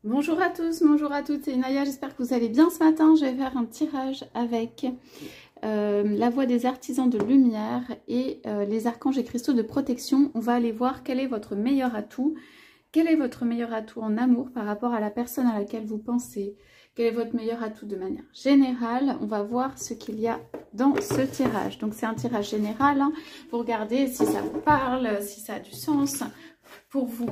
Bonjour à tous, bonjour à toutes, c'est Naya, j'espère que vous allez bien ce matin. Je vais faire un tirage avec la voix des artisans de lumière et les archanges et cristaux de protection. On va aller voir quel est votre meilleur atout. Quel est votre meilleur atout en amour par rapport à la personne à laquelle vous pensez? Quel est votre meilleur atout de manière générale? On va voir ce qu'il y a dans ce tirage. Donc c'est un tirage général, hein. Vous regardez si ça vous parle, si ça a du sens pour vous.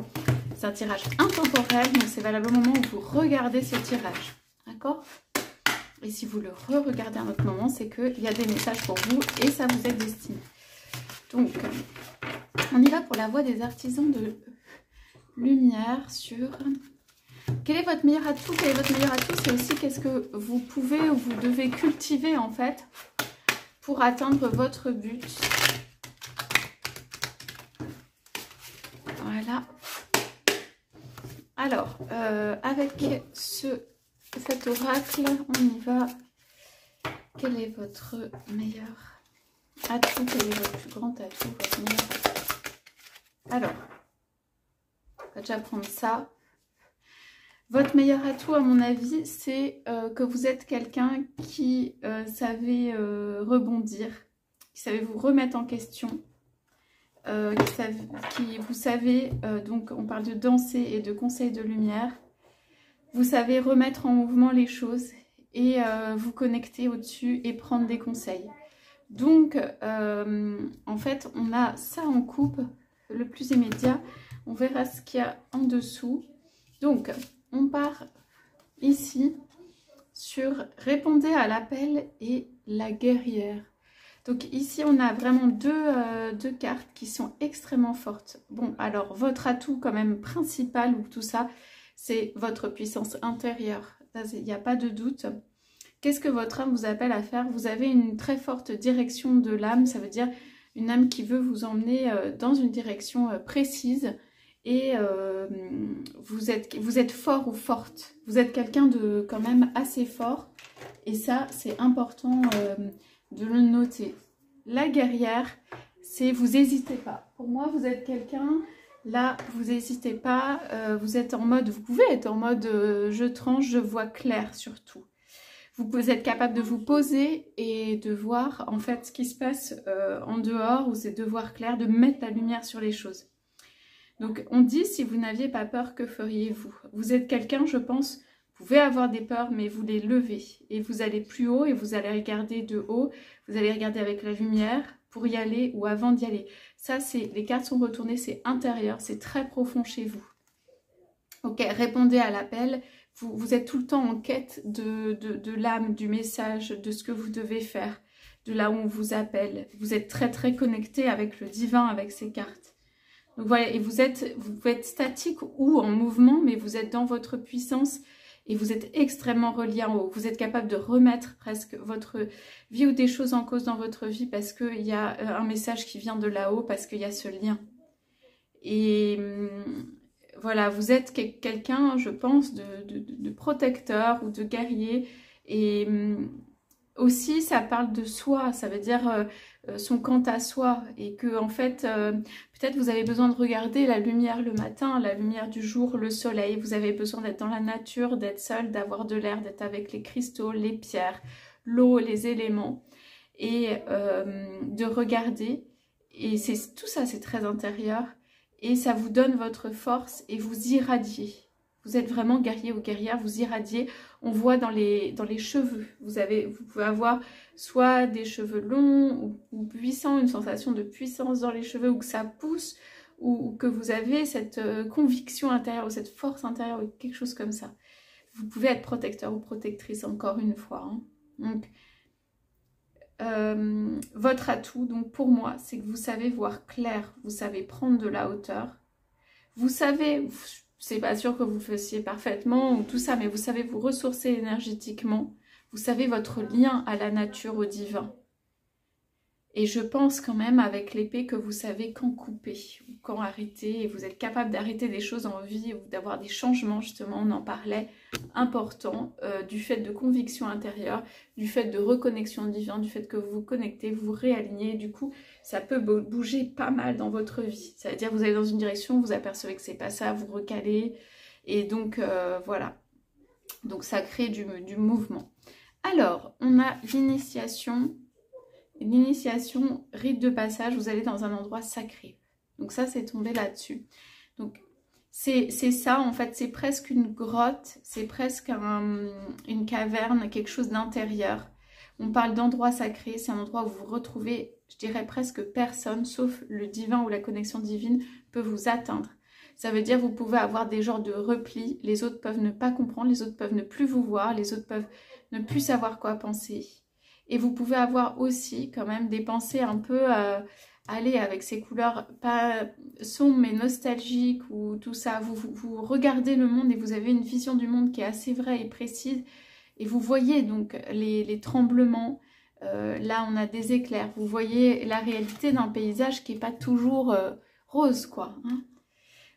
C'est un tirage intemporel, donc c'est valable au moment où vous regardez ce tirage. D'accord? Et si vous le re-regardez à un autre moment, c'est qu'il y a des messages pour vous et ça vous est destiné. Donc, on y va pour la voix des artisans de lumière sur... Quel est votre meilleur atout? Quel est votre meilleur atout? C'est aussi qu'est-ce que vous pouvez ou vous devez cultiver en fait pour atteindre votre but. Voilà. Alors, avec cet oracle, on y va. Quel est votre meilleur atout? Quel est votre plus grand atout? Votre meilleur atout? Alors, on va déjà prendre ça. Votre meilleur atout, à mon avis, c'est que vous êtes quelqu'un qui savait rebondir, qui savait vous remettre en question, vous savez, donc on parle de danser et de conseils de lumière, vous savez remettre en mouvement les choses et vous connecter au-dessus et prendre des conseils. Donc, en fait, on a ça en coupe, le plus immédiat, on verra ce qu'il y a en dessous. Donc, on part ici sur répondez à l'appel et la guerrière. Donc ici, on a vraiment deux cartes qui sont extrêmement fortes. Bon, alors votre atout quand même principal ou tout ça, c'est votre puissance intérieure. Il n'y a pas de doute. Qu'est-ce que votre âme vous appelle à faire? Vous avez une très forte direction de l'âme, ça veut dire une âme qui veut vous emmener dans une direction précise. Et vous êtes fort ou forte. Vous êtes quelqu'un de quand même assez fort. Et ça, c'est important de le noter. La guerrière, c'est vous n'hésitez pas. Pour moi, vous êtes quelqu'un, là, vous n'hésitez pas. Vous êtes en mode, vous pouvez être en mode je tranche, je vois clair surtout. Vous êtes capable de vous poser et de voir en fait ce qui se passe en dehors. Vous êtes de voir clair, de mettre la lumière sur les choses. Donc, on dit, si vous n'aviez pas peur, que feriez-vous? Vous êtes quelqu'un, je pense, vous pouvez avoir des peurs, mais vous les levez. Et vous allez plus haut et vous allez regarder de haut. Vous allez regarder avec la lumière pour y aller ou avant d'y aller. Ça, les cartes sont retournées, c'est intérieur, c'est très profond chez vous. Ok, répondez à l'appel. Vous êtes tout le temps en quête de l'âme, du message, de ce que vous devez faire, de là où on vous appelle. Vous êtes très, très connecté avec le divin, avec ces cartes. Donc voilà, et vous pouvez être statique ou en mouvement, mais vous êtes dans votre puissance et vous êtes extrêmement relié en haut. Vous êtes capable de remettre presque votre vie ou des choses en cause dans votre vie parce qu'il y a un message qui vient de là-haut, parce qu'il y a ce lien. Et voilà, vous êtes quelqu'un, je pense, de protecteur ou de guerrier. Et aussi, ça parle de soi, ça veut dire son quant à soi. Et que, en fait, peut-être vous avez besoin de regarder la lumière le matin, la lumière du jour, le soleil. Vous avez besoin d'être dans la nature, d'être seul, d'avoir de l'air, d'être avec les cristaux, les pierres, l'eau, les éléments. Et de regarder. Et tout ça, c'est très intérieur. Et ça vous donne votre force et vous irradiez. Vous êtes vraiment guerrier ou guerrière, vous irradiez. On voit dans les cheveux. Vous pouvez avoir soit des cheveux longs ou puissants, une sensation de puissance dans les cheveux, ou que ça pousse, ou que vous avez cette conviction intérieure, ou cette force intérieure, ou quelque chose comme ça. Vous pouvez être protecteur ou protectrice, encore une fois. Hein. Donc, votre atout, donc pour moi, c'est que vous savez voir clair, vous savez prendre de la hauteur. Vous savez... C'est pas sûr que vous fassiez parfaitement ou tout ça, mais vous savez vous ressourcer énergétiquement. Vous savez votre lien à la nature, au divin. Et je pense quand même avec l'épée que vous savez quand couper ou quand arrêter. Et vous êtes capable d'arrêter des choses en vie ou d'avoir des changements, justement, on en parlait, importants, du fait de conviction intérieure, du fait de reconnexion divine, du fait que vous vous connectez, vous vous réalignez. Du coup, ça peut bouger pas mal dans votre vie. Ça veut dire que vous allez dans une direction, vous apercevez que c'est pas ça, vous recalez. Et donc, voilà. Donc, ça crée du mouvement. Alors, on a l'initiation. L'initiation, rite de passage, vous allez dans un endroit sacré. Donc ça, c'est tombé là-dessus. Donc, c'est ça, en fait, c'est presque une grotte, c'est presque une caverne, quelque chose d'intérieur. On parle d'endroit sacré, c'est un endroit où vous vous retrouvez, je dirais presque personne, sauf le divin ou la connexion divine, peut vous atteindre. Ça veut dire que vous pouvez avoir des genres de replis, les autres peuvent ne pas comprendre, les autres peuvent ne plus vous voir, les autres peuvent ne plus savoir quoi penser. Et vous pouvez avoir aussi quand même des pensées un peu, allez, avec ces couleurs pas sombres mais nostalgiques ou tout ça. Vous regardez le monde et vous avez une vision du monde qui est assez vraie et précise. Et vous voyez donc les tremblements. Là, on a des éclairs. Vous voyez la réalité d'un paysage qui n'est pas toujours rose, quoi. Hein.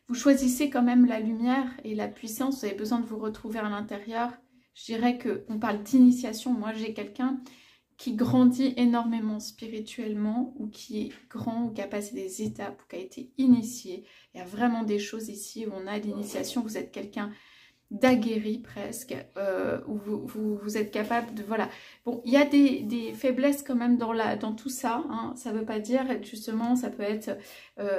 Vous choisissez quand même la lumière et la puissance. Vous avez besoin de vous retrouver à l'intérieur. Je dirais qu'on parle d'initiation. Moi, j'ai quelqu'un qui grandit énormément spirituellement ou qui est grand ou qui a passé des étapes ou qui a été initié. Il y a vraiment des choses ici où on a l'initiation. Vous êtes quelqu'un d'aguerri presque, où vous êtes capable de... Voilà. Bon, il y a des faiblesses quand même dans tout ça. Hein. Ça ne veut pas dire, justement, ça peut être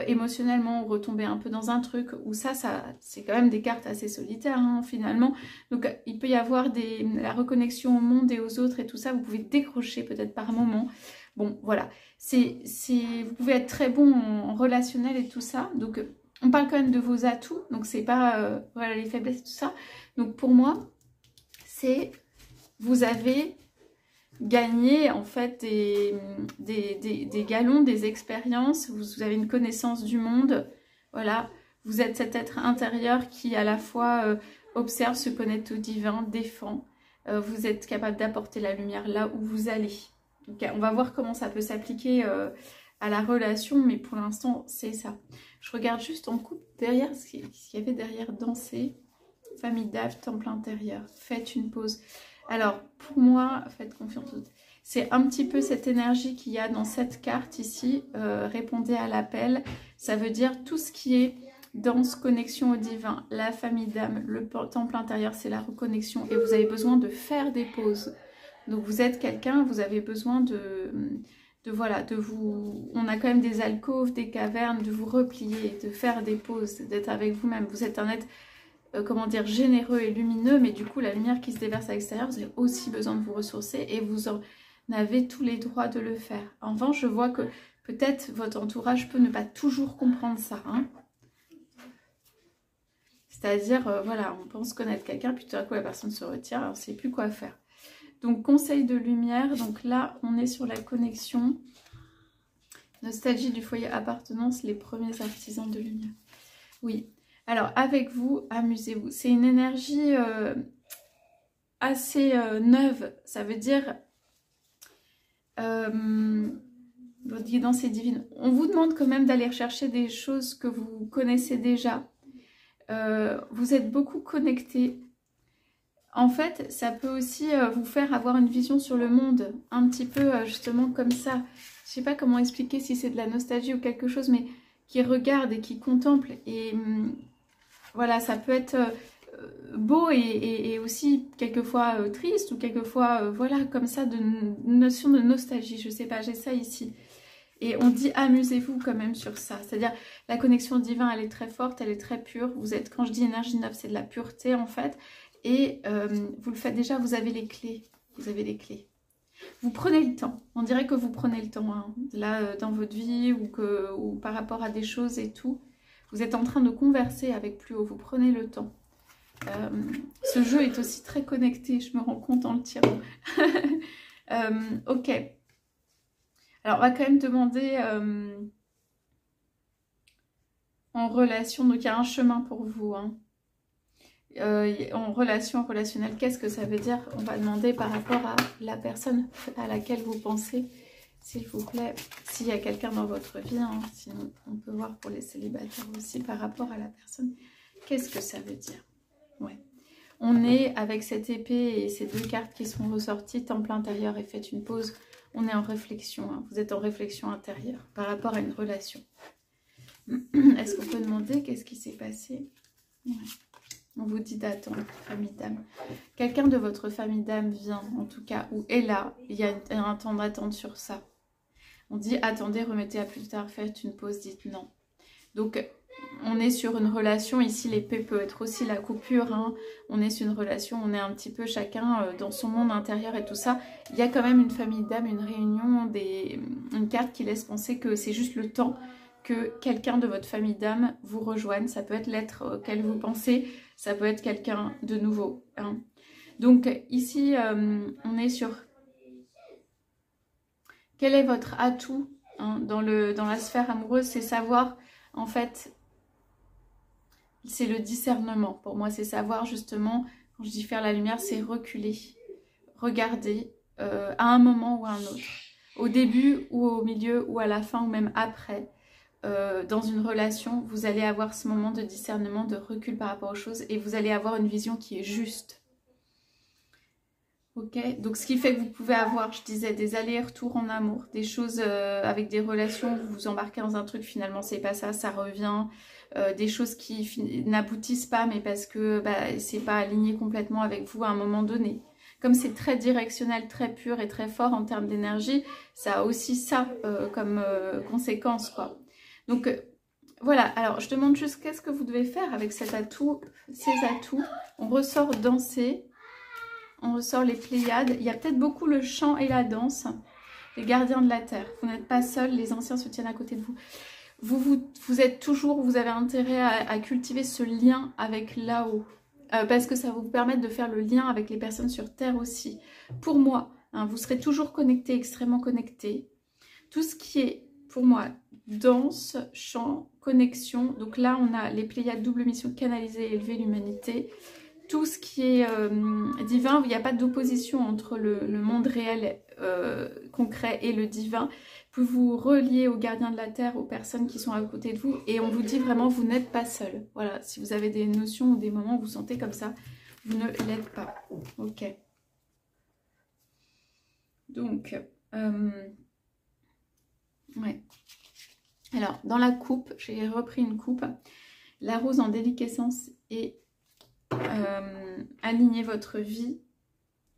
émotionnellement retomber un peu dans un truc, où ça c'est quand même des cartes assez solitaires, hein, finalement. Donc, il peut y avoir la reconnexion au monde et aux autres et tout ça. Vous pouvez décrocher peut-être par moment. Bon, voilà. Vous pouvez être très bon en relationnel et tout ça. Donc... on parle quand même de vos atouts, donc c'est pas voilà, les faiblesses, tout ça. Donc pour moi, c'est vous avez gagné en fait des galons, des expériences, vous avez une connaissance du monde. Voilà, vous êtes cet être intérieur qui à la fois observe, se connecte au divin, défend. Vous êtes capable d'apporter la lumière là où vous allez. Donc on va voir comment ça peut s'appliquer à la relation, mais pour l'instant, c'est ça. Je regarde juste en couple derrière ce qu'il y avait derrière danser. Famille d'Ave, temple intérieur. Faites une pause. Alors, pour moi, faites confiance. C'est un petit peu cette énergie qu'il y a dans cette carte ici. Répondez à l'appel. Ça veut dire tout ce qui est danse, connexion au divin. La famille d'âme, le temple intérieur, c'est la reconnexion. Et vous avez besoin de faire des pauses. Donc, vous êtes quelqu'un, vous avez besoin voilà, on a quand même des alcôves, des cavernes, de vous replier, de faire des pauses, d'être avec vous-même. Vous êtes un être, comment dire, généreux et lumineux, mais du coup, la lumière qui se déverse à l'extérieur, vous avez aussi besoin de vous ressourcer et vous en avez tous les droits de le faire. En revanche, je vois que peut-être votre entourage peut ne pas toujours comprendre ça. Hein. C'est-à-dire, voilà, on pense connaître quelqu'un, puis tout à coup, la personne se retire, alors on ne sait plus quoi faire. Donc, conseil de lumière. Donc là, on est sur la connexion. Nostalgie du foyer appartenance, les premiers artisans de lumière. Oui. Alors, avec vous, amusez-vous. C'est une énergie assez neuve. Ça veut dire votre guidance est divine. On vous demande quand même d'aller rechercher des choses que vous connaissez déjà. Vous êtes beaucoup connectés. En fait, ça peut aussi vous faire avoir une vision sur le monde, un petit peu justement comme ça. Je sais pas comment expliquer si c'est de la nostalgie ou quelque chose, mais qui regarde et qui contemple. Et voilà, ça peut être beau et aussi quelquefois triste ou quelquefois, voilà, comme ça, une notion de nostalgie. Je sais pas, j'ai ça ici. Et on dit amusez-vous quand même sur ça. C'est-à-dire la connexion divine, elle est très forte, elle est très pure. Vous êtes, quand je dis énergie neuve, c'est de la pureté en fait. Et vous le faites déjà, vous avez les clés. Vous avez les clés. Vous prenez le temps. On dirait que vous prenez le temps. Hein. Là, dans votre vie ou par rapport à des choses et tout. Vous êtes en train de converser avec plus haut. Vous prenez le temps. Ce jeu est aussi très connecté. Je me rends compte en le tirant. Ok. Alors, on va quand même demander en relation. Donc, il y a un chemin pour vous. Hein. En relation relationnelle, qu'est-ce que ça veut dire? On va demander par rapport à la personne à laquelle vous pensez, s'il vous plaît, s'il y a quelqu'un dans votre vie, hein, sinon on peut voir pour les célibataires aussi par rapport à la personne, qu'est-ce que ça veut dire? Ouais. On est avec cette épée et ces deux cartes qui sont ressorties, temple intérieur et faites une pause, on est en réflexion, hein, vous êtes en réflexion intérieure par rapport à une relation. Est-ce qu'on peut demander qu'est-ce qui s'est passé? Ouais. On vous dit d'attendre, famille d'âme. Quelqu'un de votre famille d'âme vient, en tout cas, ou est là. Il y a un temps d'attente sur ça. On dit attendez, remettez à plus tard, faites une pause, dites non. Donc, on est sur une relation. Ici, l'épée peut être aussi la coupure. Hein. On est sur une relation, on est un petit peu chacun dans son monde intérieur et tout ça. Il y a quand même une famille d'âme, une réunion, une carte qui laisse penser que c'est juste le temps que quelqu'un de votre famille d'âme vous rejoigne. Ça peut être l'être auquel vous pensez, ça peut être quelqu'un de nouveau. Hein. Donc ici, on est sur quel est votre atout hein, dans la sphère amoureuse, c'est savoir, en fait, c'est le discernement. Pour moi, c'est savoir justement, quand je dis faire la lumière, c'est reculer, regarder à un moment ou à un autre, au début ou au milieu ou à la fin ou même après. Dans une relation, vous allez avoir ce moment de discernement, de recul par rapport aux choses et vous allez avoir une vision qui est juste. Ok, donc ce qui fait que vous pouvez avoir, je disais, des allers-retours en amour, des choses avec des relations, vous vous embarquez dans un truc, finalement c'est pas ça, ça revient, des choses qui n'aboutissent pas, mais parce que bah, c'est pas aligné complètement avec vous à un moment donné. Comme c'est très directionnel, très pur et très fort en termes d'énergie, ça a aussi ça comme conséquence, quoi. Donc voilà, alors je demande juste qu'est-ce que vous devez faire avec cet atout, ces atouts. On ressort danser. On ressort les Pléiades. Il y a peut-être beaucoup le chant et la danse. Les gardiens de la terre. Vous n'êtes pas seuls, les anciens se tiennent à côté de vous. Vous êtes toujours, vous avez intérêt à cultiver ce lien avec là-haut. Parce que ça va vous permettre de faire le lien avec les personnes sur terre aussi. Pour moi, hein, vous serez toujours connectés, extrêmement connectés. Tout ce qui est, pour moi, danse, chant, connexion. Donc là, on a les Pléiades, double mission, canaliser et élever l'humanité. Tout ce qui est divin, il n'y a pas d'opposition entre le monde réel concret et le divin. Vous vous reliez aux gardiens de la terre, aux personnes qui sont à côté de vous et on vous dit vraiment vous n'êtes pas seul. Voilà, si vous avez des notions ou des moments où vous sentez comme ça, vous ne l'êtes pas. Ok. Donc, ouais. Alors, dans la coupe, j'ai repris une coupe. La rose en déliquescence et alignez votre vie,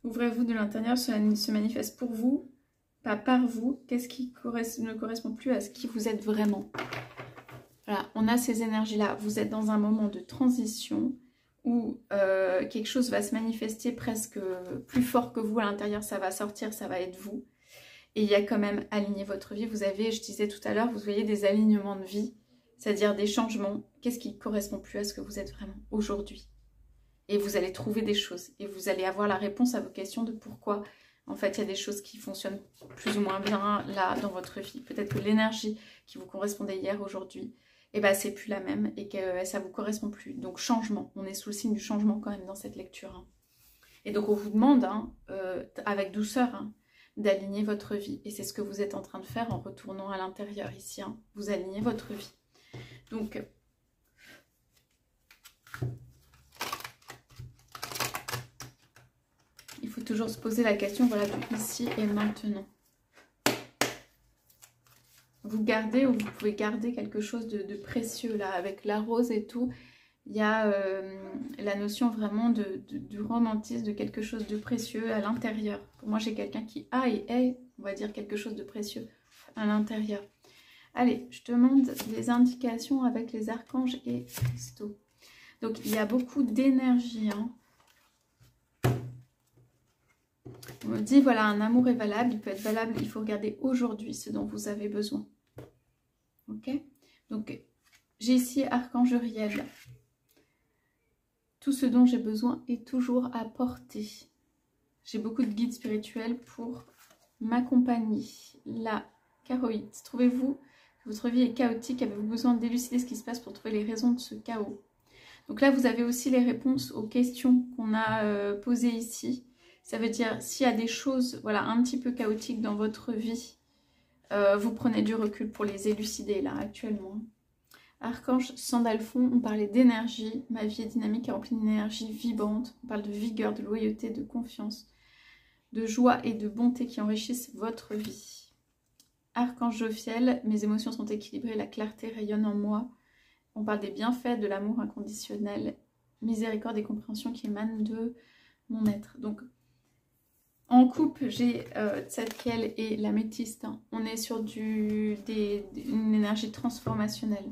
ouvrez-vous de l'intérieur, cela se manifeste pour vous, pas par vous. Qu'est-ce qui ne correspond plus à ce qui vous êtes vraiment? Voilà, on a ces énergies-là. Vous êtes dans un moment de transition où quelque chose va se manifester presque plus fort que vous à l'intérieur, ça va sortir, ça va être vous. Et il y a quand même aligné votre vie. Vous avez, je disais tout à l'heure, vous voyez des alignements de vie, c'est-à-dire des changements. Qu'est-ce qui ne correspond plus à ce que vous êtes vraiment aujourd'hui? Et vous allez trouver des choses. Et vous allez avoir la réponse à vos questions de pourquoi. En fait, il y a des choses qui fonctionnent plus ou moins bien là dans votre vie. Peut-être que l'énergie qui vous correspondait hier, aujourd'hui, eh ben, c'est plus la même et que ça ne vous correspond plus. Donc, changement. On est sous le signe du changement quand même dans cette lecture. Hein. Et donc, on vous demande, hein, avec douceur, hein, d'aligner votre vie. Et c'est ce que vous êtes en train de faire en retournant à l'intérieur ici. Hein. Vous alignez votre vie. Donc... il faut toujours se poser la question, voilà, de ici et maintenant. Vous gardez ou vous pouvez garder quelque chose de précieux là, avec la rose et tout. Il y a la notion vraiment du romantisme, de quelque chose de précieux à l'intérieur. Pour moi, j'ai quelqu'un qui a et est, on va dire, quelque chose de précieux à l'intérieur. Allez, je demande des indications avec les archanges et cristaux. Donc, il y a beaucoup d'énergie, hein. On me dit, voilà, un amour est valable, il peut être valable, il faut regarder aujourd'hui ce dont vous avez besoin. Ok? Donc, j'ai ici Archange Uriel. Tout ce dont j'ai besoin est toujours à portée. J'ai beaucoup de guides spirituels pour m'accompagner. La chaoïde. Trouvez-vous que votre vie est chaotique? Avez-vous besoin d'élucider ce qui se passe pour trouver les raisons de ce chaos? Donc là, vous avez aussi les réponses aux questions qu'on a posées ici. Ça veut dire, s'il y a des choses, voilà, un petit peu chaotiques dans votre vie, vous prenez du recul pour les élucider, là, actuellement. Archange Sandalphon, on parlait d'énergie. Ma vie est dynamique et remplie d'une énergie vibrante. On parle de vigueur, de loyauté, de confiance, de joie et de bonté qui enrichissent votre vie. Archange Jophiel, mes émotions sont équilibrées, la clarté rayonne en moi. On parle des bienfaits de l'amour inconditionnel miséricorde et compréhension qui émanent de mon être. Donc, en couple, j'ai Tzadkiel et l'améthyste. Hein. On est sur une énergie transformationnelle.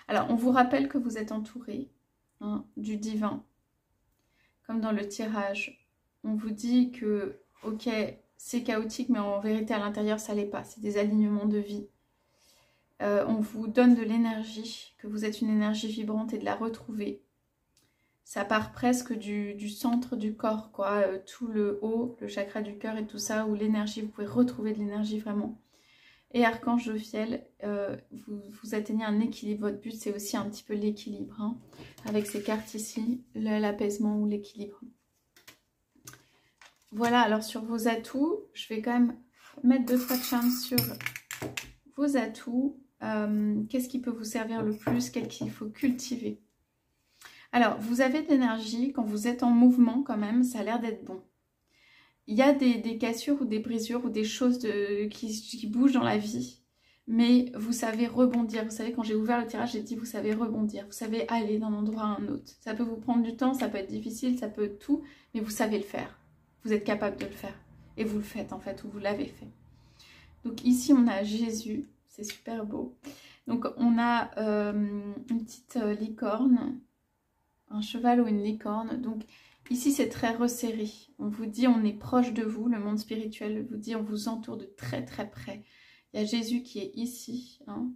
Alors, on vous rappelle que vous êtes entouré du divin. Comme dans le tirage, on vous dit que, ok, c'est chaotique, mais en vérité, à l'intérieur, ça l'est pas. C'est des alignements de vie. On vous donne de l'énergie, que vous êtes une énergie vibrante et de la retrouver. Ça part presque du centre du corps, quoi. Tout le haut, le chakra du cœur et tout ça, où l'énergie, vous pouvez retrouver de l'énergie vraiment. Et Archange Jophiel, vous atteignez un équilibre. Votre but, c'est aussi un petit peu l'équilibre. Hein, avec ces cartes ici, l'apaisement ou l'équilibre. Voilà, alors sur vos atouts, je vais quand même mettre 2-3 charms sur vos atouts. Qu'est-ce qui peut vous servir le plus? Quel qu'il faut cultiver? Alors, vous avez de l'énergie. Quand vous êtes en mouvement, quand même, ça a l'air d'être bon. Il y a des cassures ou des brisures ou des choses qui bougent dans la vie, mais vous savez rebondir. Vous savez, quand j'ai ouvert le tirage, j'ai dit vous savez rebondir, vous savez aller d'un endroit à un autre. Ça peut vous prendre du temps, ça peut être difficile, ça peut être tout, mais vous savez le faire. Vous êtes capable de le faire. Et vous le faites en fait, ou vous l'avez fait. Donc ici, on a Jésus, c'est super beau. Donc on a une petite licorne, un cheval ou une licorne. Donc ici, c'est très resserré. On vous dit, on est proche de vous. Le monde spirituel vous dit, on vous entoure de très très près. Il y a Jésus qui est ici, hein,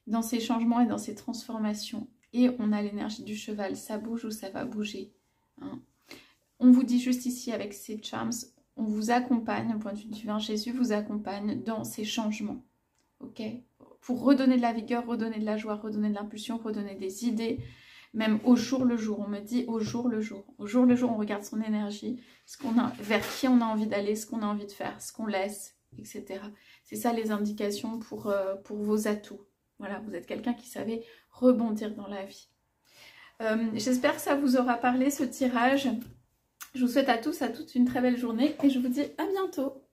dans ses changements et dans ses transformations. Et on a l'énergie du cheval. Ça bouge ou ça va bouger. Hein. On vous dit juste ici, avec ces charms, on vous accompagne, au point de vue divin, Jésus vous accompagne dans ces changements. Ok? Pour redonner de la vigueur, redonner de la joie, redonner de l'impulsion, redonner des idées. Même au jour le jour, on me dit au jour le jour. Au jour le jour, on regarde son énergie, vers qui on a envie d'aller, ce qu'on a envie de faire, ce qu'on laisse, etc. C'est ça les indications pour vos atouts. Voilà, vous êtes quelqu'un qui savait rebondir dans la vie. J'espère que ça vous aura parlé ce tirage. Je vous souhaite à tous, à toutes une très belle journée et je vous dis à bientôt.